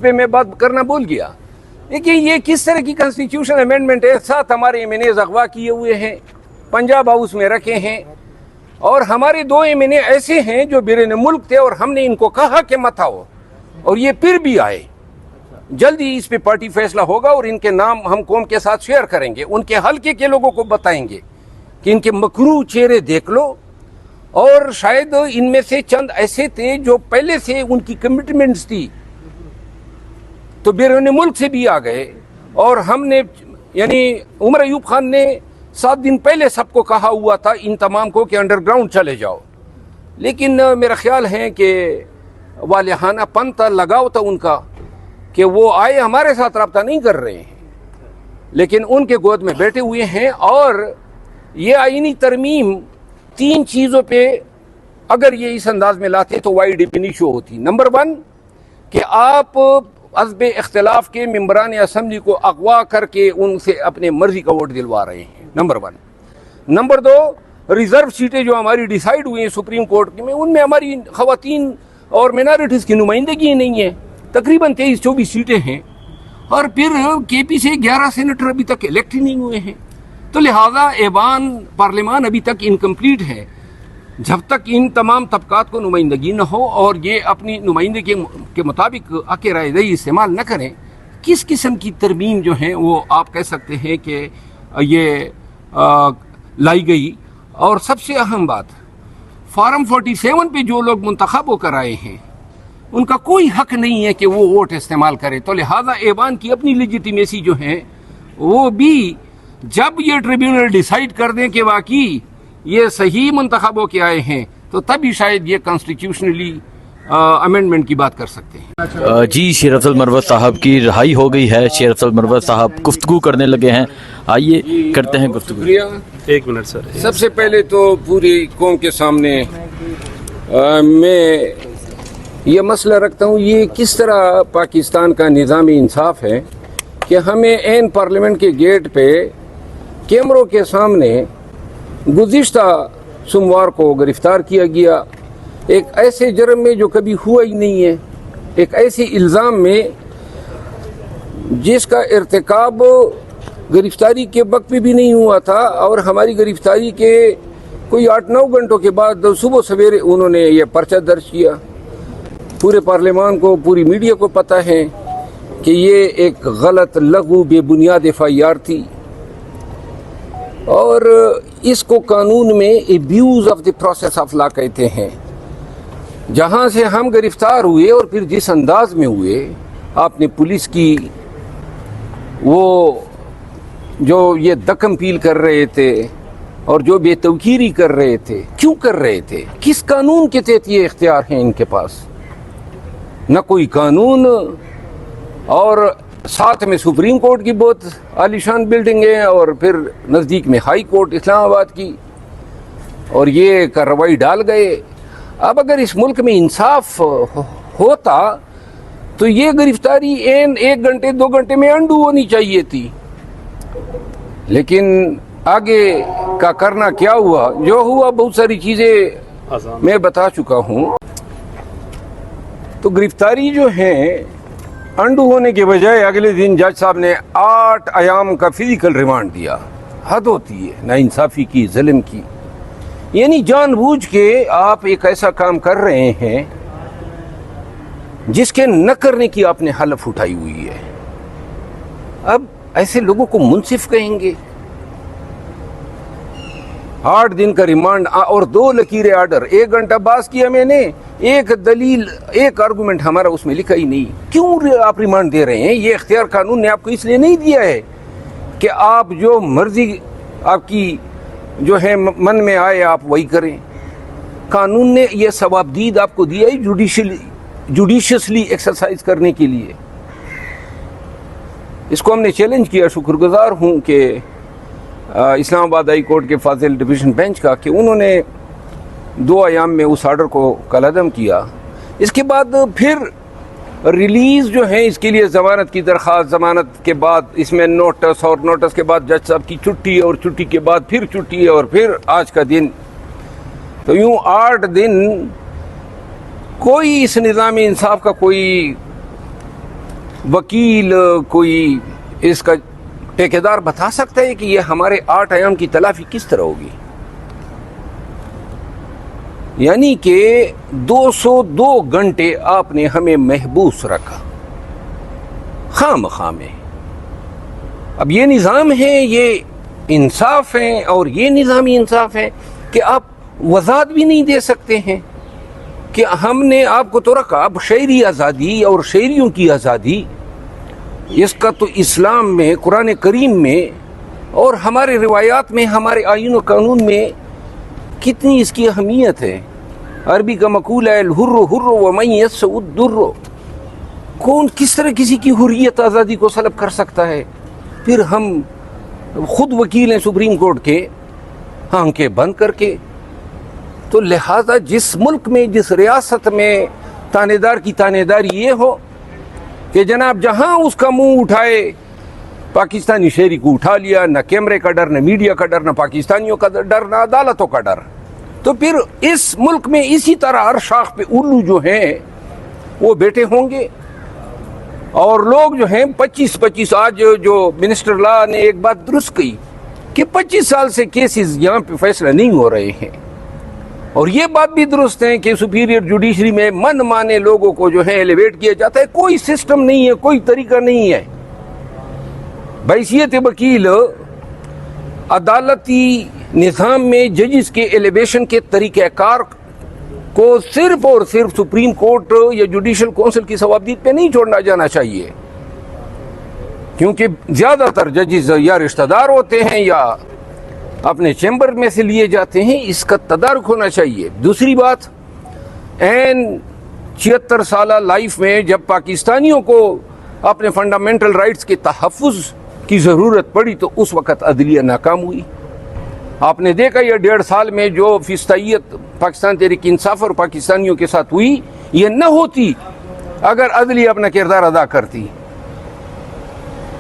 پہ میں بات کرنا بھول گیا. دیکھیے یہ کس طرح کی کانسٹیٹیوشن امینڈمنٹ ہے. 7 ہمارے ایم این اے اغوا کیے ہوئے ہیں, پنجاب ہاؤس میں رکھے ہیں, اور ہمارے 2 ایم این اے ایسے ہیں جو بیرون ملک تھے اور ہم نے ان کو کہا کہ مت آؤ, اور یہ پھر بھی آئے. جلدی اس پہ پارٹی فیصلہ ہوگا اور ان کے نام ہم قوم کے ساتھ شیئر کریں گے, ان کے حلقے کے لوگوں کو بتائیں گے کہ ان کے مکروہ چہرے دیکھ لو. اور شاید ان میں سے چند ایسے تھے جو پہلے سے ان کی کمٹمنٹس تھی تو بیرون ملک سے بھی آ گئے, اور ہم نے یعنی عمر ایوب خان نے 7 دن پہلے سب کو کہا ہوا تھا ان تمام کو کہ انڈر گراؤنڈ چلے جاؤ, لیکن میرا خیال ہے کہ والہانہ پن تھا, لگاؤ تھا ان کا کہ وہ آئے, ہمارے ساتھ رابطہ نہیں کر رہے ہیں لیکن ان کے گود میں بیٹھے ہوئے ہیں. اور یہ آئینی ترمیم 3 چیزوں پہ اگر یہ اس انداز میں لاتے تو وائی ڈپنی شو ہوتی. نمبر 1 کہ آپ حزب اختلاف کے ممبران اسمبلی کو اغوا کر کے ان سے اپنے مرضی کا ووٹ دلوا رہے ہیں, نمبر 1. نمبر 2 ریزرو سیٹیں جو ہماری ڈیسائیڈ ہوئی ہیں سپریم کورٹ میں, ان میں ہماری خواتین اور مینارٹیز کی نمائندگی نہیں ہے. تقریباً 23-24 سیٹیں ہیں, اور پھر کے پی سے 11 سینیٹر ابھی تک الیکٹ ہی نہیں ہوئے ہیں. تو لہذا ایوان پارلیمان ابھی تک انکمپلیٹ ہے. جب تک ان تمام طبقات کو نمائندگی نہ ہو اور یہ اپنی نمائندگی کے مطابق حق رائے دہی استعمال نہ کریں, کس قسم کی ترمیم جو ہیں وہ آپ کہہ سکتے ہیں کہ یہ لائی گئی. اور سب سے اہم بات, فارم 47 پہ جو لوگ منتخب ہو کر آئے ہیں ان کا کوئی حق نہیں ہے کہ وہ ووٹ استعمال کرے. تو لہذا ایوان کی اپنی لیجیٹیمیسی جو ہے وہ بھی جب یہ ٹریبیونل ڈیسائیڈ کر دیں کہ واقعی یہ صحیح منتخب ہو کے آئے ہیں تو تبھی شاید یہ کانسٹیٹیوشنلی امینڈمنٹ کی بات کر سکتے ہیں. جی, شیر افضل مروت صاحب کی رہائی ہو گئی ہے. شیر افضل مروت صاحب گفتگو کرنے لگے ہیں, آئیے کرتے ہیں گفتگو. شکریہ. 1 منٹ سر. سب سے پہلے تو پوری قوم کے سامنے میں یہ مسئلہ رکھتا ہوں, یہ کس طرح پاکستان کا نظام انصاف ہے کہ ہمیں عین پارلیمنٹ کے گیٹ پہ کیمروں کے سامنے گزشتہ سوموار کو گرفتار کیا گیا, ایک ایسے جرم میں جو کبھی ہوا ہی نہیں ہے, ایک ایسے الزام میں جس کا ارتکاب گرفتاری کے وقت بھی نہیں ہوا تھا, اور ہماری گرفتاری کے کوئی 8-9 گھنٹوں کے بعد صبح سویرے انہوں نے یہ پرچہ درج کیا. پورے پارلیمان کو, پوری میڈیا کو پتہ ہے کہ یہ ایک غلط لغو بے بنیاد ایف آئی آر تھی, اور اس کو قانون میں abuse of the process of law کہتے ہیں. جہاں سے ہم گرفتار ہوئے اور پھر جس انداز میں ہوئے, آپ نے پولیس کی وہ جو یہ دکمپیل کر رہے تھے اور جو بے توقیری کر رہے تھے, کیوں کر رہے تھے, کس قانون کے تحت یہ اختیار ہیں ان کے پاس؟ نہ کوئی قانون, اور ساتھ میں سپریم کورٹ کی بہت عالیشان بلڈنگ ہے, اور پھر نزدیک میں ہائی کورٹ اسلام آباد کی, اور یہ کارروائی ڈال گئے. اب اگر اس ملک میں انصاف ہوتا تو یہ گرفتاری 1 گھنٹے 2 گھنٹے میں انڈو ہونی چاہیے تھی, لیکن آگے کا کرنا کیا ہوا, جو ہوا بہت ساری چیزیں میں بتا چکا ہوں. تو گرفتاری جو ہے انڈو ہونے کے بجائے اگلے دن جج صاحب نے 8 ایام کا فزیکل ریمانڈ دیا. حد ہوتی ہے ناانصافی کی, ظلم کی. یعنی جان بوجھ کے آپ ایک ایسا کام کر رہے ہیں جس کے نہ کرنے کی آپ نے حلف اٹھائی ہوئی ہے. اب ایسے لوگوں کو منصف کہیں گے؟ 8 دن کا ریمانڈ اور 2 لکیریں آرڈر, 1 گھنٹہ باز کیا میں نے, ایک دلیل ایک آرگومنٹ ہمارا اس میں لکھا ہی نہیں. کیوں آپ ریمانڈ دے رہے ہیں؟ یہ اختیار قانون نے آپ کو اس لیے نہیں دیا ہے کہ آپ جو مرضی آپ کی جو ہے من میں آئے آپ وہی کریں. قانون نے یہ ثوابدید آپ کو دیا ہے جوڈیشیسلی ایکسرسائز کرنے کے لیے. اس کو ہم نے چیلنج کیا. شکر گزار ہوں کہ اسلام آباد ہائی کورٹ کے فاضل ڈویژن بینچ کا کہ انہوں نے 2 ایام میں اس آرڈر کو کالعدم کیا. اس کے بعد پھر ریلیز جو ہے اس کے لیے ضمانت کی درخواست, ضمانت کے بعد اس میں نوٹس, اور نوٹس کے بعد جج صاحب کی چھٹی, اور چھٹی کے بعد پھر چھٹی, اور پھر آج کا دن. تو یوں 8 دن کوئی اس نظام انصاف کا کوئی وکیل کوئی اس کا ٹھیکیدار بتا سکتا ہے کہ یہ ہمارے 8 ایام کی تلافی کس طرح ہوگی؟ یعنی کہ 202 گھنٹے آپ نے ہمیں محبوس رکھا خام میں. اب یہ نظام ہے، یہ انصاف ہے، اور یہ نظامی انصاف ہے کہ آپ وضاحت بھی نہیں دے سکتے ہیں کہ ہم نے آپ کو تو رکھا. اب شہری آزادی اور شہریوں کی آزادی، اس کا تو اسلام میں، قرآن کریم میں اور ہمارے روایات میں، ہمارے آئین و قانون میں کتنی اس کی اہمیت ہے. عربی کا مقولہ ہے الحر حر ومن یسع الضر. کون کس طرح کسی کی حریت آزادی کو سلب کر سکتا ہے؟ پھر ہم خود وکیل ہیں سپریم کورٹ کے، آنکھیں بند کر کے. تو لہذا جس ملک میں، جس ریاست میں تانے دار کی تانے داری یہ ہو کہ جناب جہاں اس کا منہ اٹھائے پاکستانی شہری کو اٹھا لیا، نہ کیمرے کا ڈر، نہ میڈیا کا ڈر، نہ پاکستانیوں کا ڈر، نہ عدالتوں کا ڈر. تو پھر اس ملک میں اسی طرح ہر شاخ پہ الو جو ہیں وہ بیٹھے ہوں گے، اور لوگ جو ہیں 25 آج جو منسٹر لا نے ایک بات درست کی کہ 25 سال سے کیسز یہاں پہ فیصلہ نہیں ہو رہے ہیں. اور یہ بات بھی درست ہے کہ سپیریئر جوڈیشری میں من مانے لوگوں کو جو ہے ایلیویٹ کیا جاتا ہے. کوئی سسٹم نہیں ہے، کوئی طریقہ نہیں ہے. بحیثیت وکیل عدالتی نظام میں ججز کے ایلیویشن کے طریقہ کار کو صرف اور صرف سپریم کورٹ یا جوڈیشل کونسل کی ثوابدید پہ نہیں چھوڑنا جانا چاہیے، کیونکہ زیادہ تر ججز یا رشتہ دار ہوتے ہیں یا اپنے چیمبر میں سے لیے جاتے ہیں. اس کا تدارک ہونا چاہیے. دوسری بات، این 76 سالہ لائف میں جب پاکستانیوں کو اپنے فنڈامنٹل رائٹس کے تحفظ کی ضرورت پڑی تو اس وقت عدلیہ ناکام ہوئی. آپ نے دیکھا یہ 1.5 سال میں جو فیصدیت پاکستان تحریک انصاف اور پاکستانیوں کے ساتھ ہوئی، یہ نہ ہوتی اگر عدلیہ اپنا کردار ادا کرتی.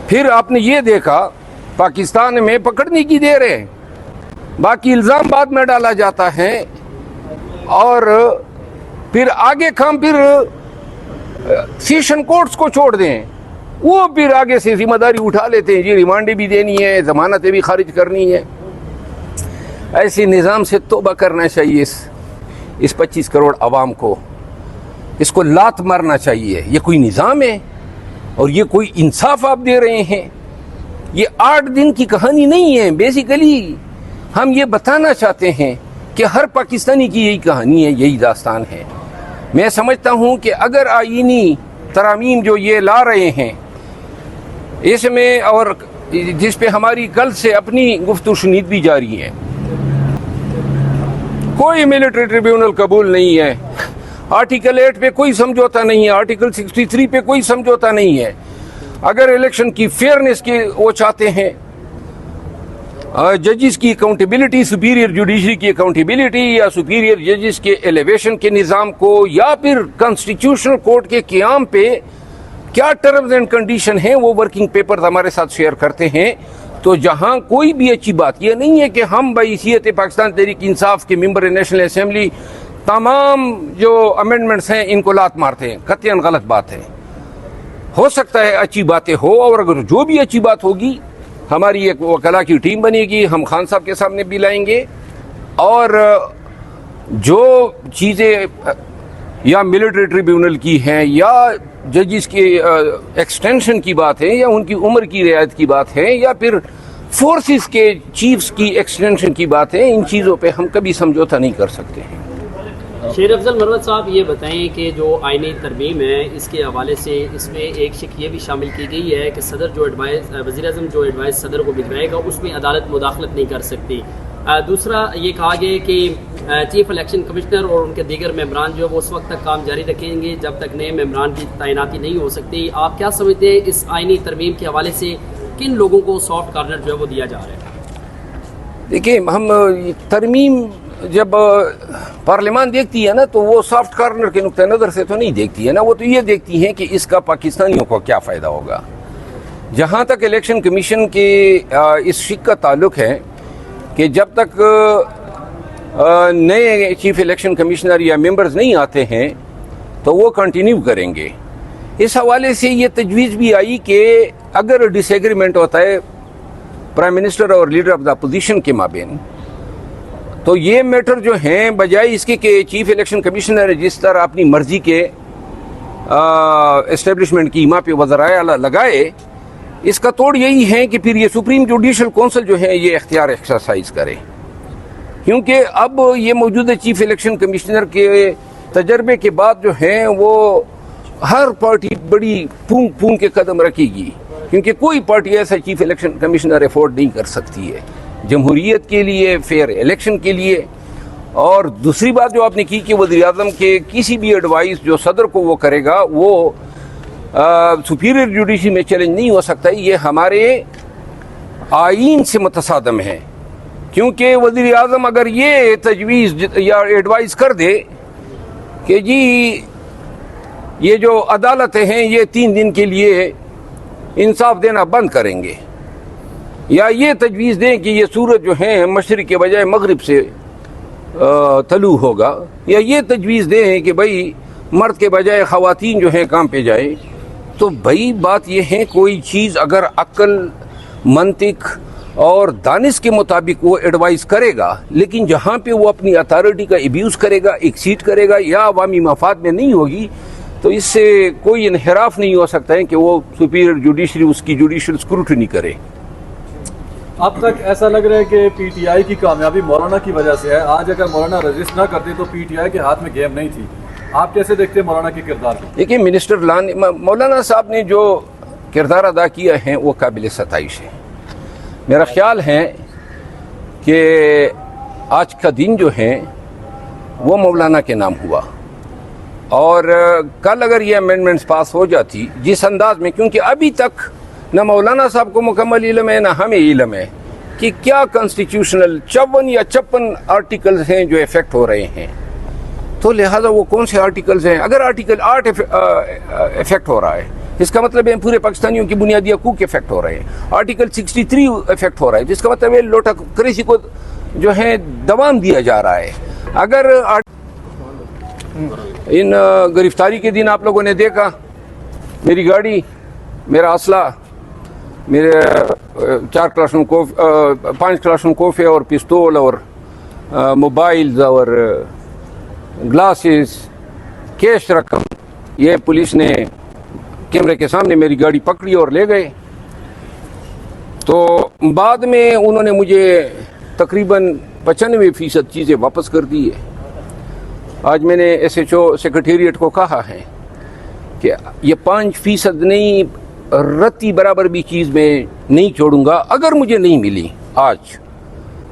پھر آپ نے یہ دیکھا پاکستان میں پکڑنے کی دیر ہے، باقی الزام بعد میں ڈالا جاتا ہے، اور پھر آگے کام پھر سیشن کورٹس کو چھوڑ دیں، وہ پھر آگے سے ذمہ داری اٹھا لیتے ہیں، جی ریمانڈیں بھی دینی ہے، ضمانتیں بھی خارج کرنی ہے. ایسے نظام سے توبہ کرنا چاہیے. اس 25 کروڑ عوام کو اس کو لات مارنا چاہیے. یہ کوئی نظام ہے اور یہ کوئی انصاف آپ دے رہے ہیں؟ یہ 8 دن کی کہانی نہیں ہے. بیسیکلی ہم یہ بتانا چاہتے ہیں کہ ہر پاکستانی کی یہی کہانی ہے، یہی داستان ہے. میں سمجھتا ہوں کہ اگر آئینی ترامیم جو یہ لا رہے ہیں اس میں، اور جس پہ ہماری کل سے اپنی گفت و شنید بھی جاری ہے، کوئی ملٹری ٹریبیونل قبول نہیں ہے. آرٹیکل 8 پہ کوئی سمجھوتا نہیں ہے، آرٹیکل 63 پہ کوئی سمجھوتا نہیں ہے. اگر الیکشن کی فیئرنس کی وہ چاہتے ہیں، ججز کی اکاؤنٹیبلٹی، سپیریئر جوڈیشری کی اکاؤنٹیبلٹی، یا سپیریئر ججز کے ایلیویشن کے نظام کو، یا پھر کانسٹیٹیوشنل کورٹ کے قیام پہ کیا ٹرمز اینڈ کنڈیشن ہیں، وہ ورکنگ پیپر ہمارے ساتھ شیئر کرتے ہیں. تو جہاں کوئی بھی اچھی بات یہ نہیں ہے کہ ہم بحیثیت پاکستان تحریک انصاف کے ممبر نیشنل اسمبلی تمام جو امینڈمنٹس ہیں ان کو لات مارتے ہیں. قطعاً غلط بات ہے. ہو سکتا ہے اچھی باتیں ہو، اور اگر جو بھی اچھی بات ہوگی ہماری ایک وکلا کی ٹیم بنے گی، ہم خان صاحب کے سامنے بھی لائیں گے، اور جو چیزیں یا ملٹری ٹریبیونل کی ہیں یا ججز کی ایکسٹینشن کی بات ہے، یا ان کی عمر کی رعایت کی بات ہے، یا پھر فورسز کے چیفز کی ایکسٹینشن کی بات ہے، ان چیزوں پہ ہم کبھی سمجھوتا نہیں کر سکتے ہیں. شیر افضل مروت صاحب، یہ بتائیں کہ جو آئینی ترمیم ہے اس کے حوالے سے اس میں ایک شک یہ بھی شامل کی گئی ہے کہ صدر جو ایڈوائز، وزیر اعظم جو ایڈوائز صدر کو بھجوائے گا اس میں عدالت مداخلت نہیں کر سکتی. دوسرا یہ کہا گیا کہ چیف الیکشن کمشنر اور ان کے دیگر ممبران جو ہے وہ اس وقت تک کام جاری رکھیں گے جب تک نئے ممبران کی تعیناتی نہیں ہو سکتی. آپ کیا سمجھتے ہیں اس آئینی ترمیم کے حوالے سے کن لوگوں کو سافٹ کارنر جو ہے وہ دیا جا رہا ہے؟ دیکھیں، ہم ترمیم جب پارلیمان دیکھتی ہے نا تو وہ سافٹ کارنر کے نقطہ نظر سے تو نہیں دیکھتی ہے نا، وہ تو یہ دیکھتی ہیں کہ اس کا پاکستانیوں کو کیا فائدہ ہوگا. جہاں تک الیکشن کمیشن کے اس شک کا تعلق ہے کہ جب تک نئے چیف الیکشن کمشنر یا ممبرز نہیں آتے ہیں تو وہ کنٹینیو کریں گے. اس حوالے سے یہ تجویز بھی آئی کہ اگر ڈس ایگریمنٹ ہوتا ہے پرائم منسٹر اور لیڈر آف دا اپوزیشن کے مابین، تو یہ میٹر جو ہیں بجائے اس کے کہ چیف الیکشن کمیشنر جس طرح اپنی مرضی کے اسٹیبلشمنٹ کی ماں پہ وزرائے اعلیٰ لگائے، اس کا توڑ یہی ہے کہ پھر یہ سپریم جوڈیشل کونسل جو ہے یہ اختیار ایکسرسائز کرے، کیونکہ اب یہ موجودہ چیف الیکشن کمشنر کے تجربے کے بعد جو ہیں وہ ہر پارٹی بڑی پھونک پھونک کے قدم رکھے گی، کیونکہ کوئی پارٹی ایسا چیف الیکشن کمشنر افورڈ نہیں کر سکتی ہے جمہوریت کے لیے، فیئر الیکشن کے لیے۔ اور دوسری بات جو آپ نے کی کہ وزیر اعظم کے کسی بھی ایڈوائس جو صدر کو وہ کرے گا وہ سپیریئر جوڈیشری میں چیلنج نہیں ہو سکتا، یہ ہمارے آئین سے متصادم ہے، کیونکہ وزیر اعظم اگر یہ تجویز یا ایڈوائز کر دے کہ جی یہ جو عدالتیں ہیں یہ 3 دن کے لیے انصاف دینا بند کریں گے، یا یہ تجویز دیں کہ یہ سورج جو ہے مشرق کے بجائے مغرب سے طلوع ہوگا، یا یہ تجویز دیں کہ بھائی مرد کے بجائے خواتین جو ہیں کام پہ جائیں، تو بھائی بات یہ ہے کوئی چیز اگر عقل، منطق اور دانش کے مطابق وہ ایڈوائز کرے گا، لیکن جہاں پہ وہ اپنی اتھارٹی کا ابیوز کرے گا، ایکسیڈ کرے گا یا عوامی مفاد میں نہیں ہوگی، تو اس سے کوئی انحراف نہیں ہو سکتا ہے کہ وہ سپیریئر جوڈیشری اس کی جوڈیشل اسکروٹنی کرے۔ اب تک ایسا لگ رہا ہے کہ پی ٹی آئی کی کامیابی مولانا کی وجہ سے ہے، آج اگر مولانا رجسٹ نہ کرتے تو پی ٹی آئی کے ہاتھ میں گیم نہیں تھی، آپ کیسے دیکھتے ہیں مولانا کے کردار کو؟ دیکھیں منسٹر مولانا صاحب نے جو کردار ادا کیا ہے وہ قابل ستائش ہے۔ میرا خیال ہے کہ آج کا دن جو ہے وہ مولانا کے نام ہوا، اور کل اگر یہ امینڈمنٹس پاس ہو جاتی جس انداز میں، کیونکہ ابھی تک نہ مولانا صاحب کو مکمل علم ہے نہ ہمیں علم ہے کہ کیا کانسٹیٹیوشنل 54 یا 56 آرٹیکلز ہیں جو افیکٹ ہو رہے ہیں، تو لہٰذا وہ کون سے آرٹیکلز ہیں؟ اگر آرٹیکل 8 افیکٹ ہو رہا ہے اس کا مطلب ہے پورے پاکستانیوں کی بنیادی حقوق افیکٹ ہو رہے ہیں، آرٹیکل 63 افیکٹ ہو رہا ہے جس کا مطلب ہے لوٹا کریسی کو جو ہے دوام دیا جا رہا ہے۔ اگر ان گرفتاری کے دن آپ لوگوں نے دیکھا میری گاڑی، میرا اسلحہ، میرے 5 کلاشن کوفے اور پستول اور موبائلز اور گلاسز، کیش رقم، یہ پولیس نے کیمرے کے سامنے میری گاڑی پکڑی اور لے گئے۔ تو بعد میں انہوں نے مجھے تقریباً 95% چیزیں واپس کر دی ہے۔ آج میں نے ایس ایچ او سیکرٹیریٹ کو کہا ہے کہ یہ 5% نہیں، رتی برابر بھی چیز میں نہیں چھوڑوں گا، اگر مجھے نہیں ملی آج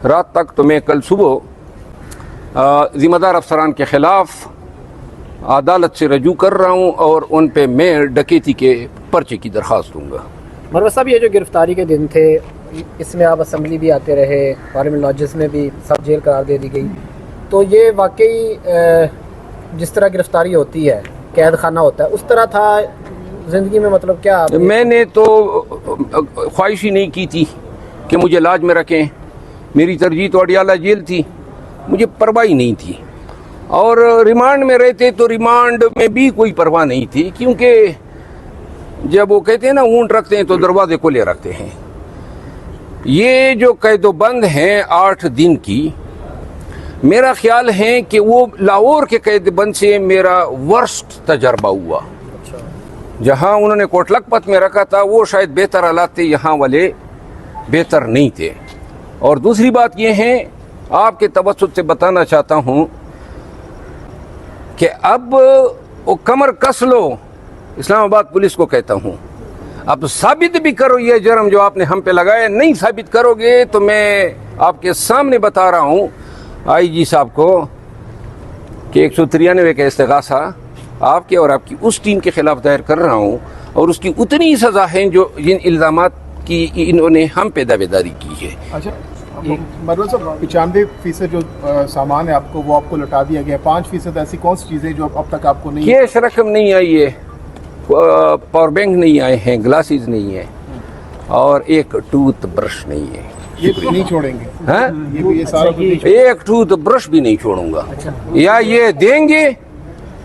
رات تک تو میں کل صبح ذمہ دار افسران کے خلاف عدالت سے رجوع کر رہا ہوں اور ان پہ میں ڈکیتی کے پرچے کی درخواست دوں گا۔ مروت صاحب، یہ جو گرفتاری کے دن تھے اس میں آپ اسمبلی بھی آتے رہے، پارلیمنٹ لاجز میں بھی سب جیل قرار دے دی گئی، تو یہ واقعی جس طرح گرفتاری ہوتی ہے، قید خانہ ہوتا ہے، اس طرح تھا زندگی میں؟ مطلب کیا میں نے تو خواہش ہی نہیں کی تھی کہ مجھے لاج میں رکھیں، میری ترجیح تو اڈیالہ جیل تھی، مجھے پرواہ نہیں تھی، اور ریمانڈ میں رہتے تو ریمانڈ میں بھی کوئی پرواہ نہیں تھی، کیونکہ جب وہ کہتے ہیں نا اونٹ رکھتے ہیں تو دروازے کھلے رکھتے ہیں۔ یہ جو قید و بند ہیں 8 دن کی، میرا خیال ہے کہ وہ لاہور کے قید بند سے میرا ورسٹ تجربہ ہوا۔ جہاں انہوں نے کوٹ لکھپت میں رکھا تھا وہ شاید بہتر حالات تھے، یہاں والے بہتر نہیں تھے۔ اور دوسری بات یہ ہے، آپ کے توسط سے بتانا چاہتا ہوں کہ اب وہ کمر کس لو، اسلام آباد پولیس کو کہتا ہوں، اب ثابت بھی کرو یہ جرم جو آپ نے ہم پہ لگایا، نہیں ثابت کرو گے تو میں آپ کے سامنے بتا رہا ہوں آئی جی صاحب کو کہ 193 کا استغاثہ آپ کے اور آپ کی اس ٹیم کے خلاف دائر کر رہا ہوں، اور اس کی اتنی سزا ہے جو جن الزامات کی انہوں نے ہم پہ دعوے داری کی ہے۔ اچھا مروت صاحب، 95% جو سامان ہے آپ کو وہ آپ کو لوٹا دیا گیا، 5% ایسی کون سی چیزیں جو اب تک آپ کو نہیں؟ کیش رقم نہیں آئی ہے، پاور بینک نہیں آئے ہیں، گلاسز نہیں ہیں، اور ایک ٹوتھ برش نہیں ہے۔ یہ نہیں چھوڑیں گے؟ ہاں، یہ سارا ایک ٹوتھ برش بھی نہیں چھوڑوں گا، یا یہ دیں گے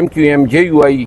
MQM, JUI,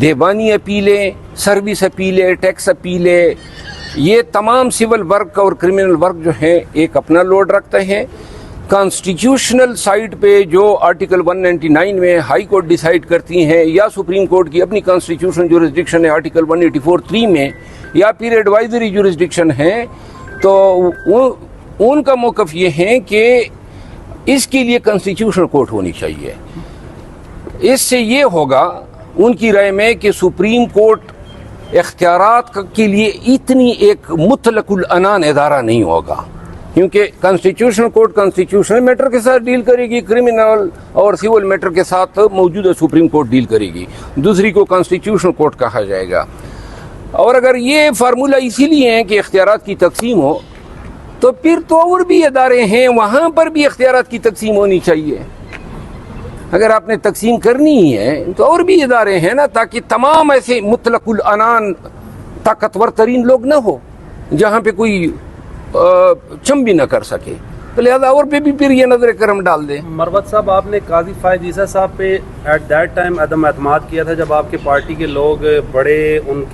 دیوانی اپیلیں، سروس اپیلیں، ٹیکس اپیلیں، یہ تمام سول ورک اور کرمنل ورک جو ہیں ایک اپنا لوڈ رکھتے ہیں. کانسٹیٹیوشنل سائٹ پہ جو آرٹیکل 199 میں ہائی کورٹ ڈیسائیڈ کرتی ہیں یا سپریم کورٹ کی اپنی کانسٹیٹیوشنل جورسڈکشن ہے آرٹیکل 184(3) میں، یا پھر ایڈوائزری جورسڈکشن ہے، تو ان کا موقف یہ ہے کہ اس کے لیے کانسٹیٹیوشنل کورٹ ہونی چاہیے. اس سے یہ ہوگا ان کی رائے میں کہ سپریم کورٹ اختیارات کے لیے اتنی ایک مطلق العنان ادارہ نہیں ہوگا، کیونکہ کانسٹیٹیوشنل کورٹ کانسٹیٹیوشنل میٹر کے ساتھ ڈیل کرے گی، کرمنل اور سول میٹر کے ساتھ موجودہ سپریم کورٹ ڈیل کرے گی، دوسری کو کانسٹیٹیوشنل کورٹ کہا جائے گا. اور اگر یہ فارمولہ اسی لیے ہے کہ اختیارات کی تقسیم ہو، تو پھر تو اور بھی ادارے ہیں وہاں پر بھی اختیارات کی تقسیم ہونی چاہیے. اگر آپ نے تقسیم کرنی ہی ہے تو اور بھی ادارے ہیں نا، تاکہ تمام ایسے مطلق العنان طاقتور ترین لوگ نہ ہو جہاں پہ کوئی چم بھی نہ کر سکے، تو لہذا اور پہ بھی پھر یہ نظر کرم ڈال دیں. مروت صاحب، آپ نے قاضی فائز عیسیٰ صاحب پہ ایٹ دیٹ ٹائم عدم اعتماد کیا تھا جب آپ کے پارٹی کے لوگ بڑے ان